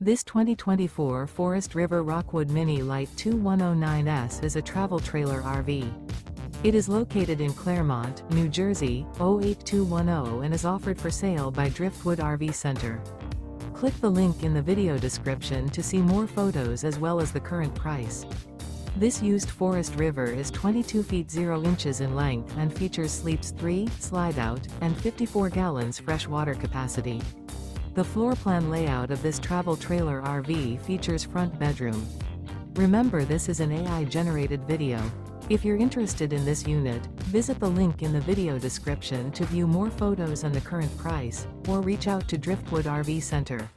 This 2024 Forest River Rockwood Mini Lite 2109S is a travel trailer RV. It is located in Clermont, New Jersey, 08210 and is offered for sale by Driftwood RV Center. Click the link in the video description to see more photos as well as the current price. This used Forest River is 22 feet 0 inches in length and features sleeps 3, slide-out, and 54 gallons fresh water capacity. The floor plan layout of this travel trailer RV features front bedroom. Remember, this is an AI-generated video. If you're interested in this unit, visit the link in the video description to view more photos and the current price, or reach out to Driftwood RV Center.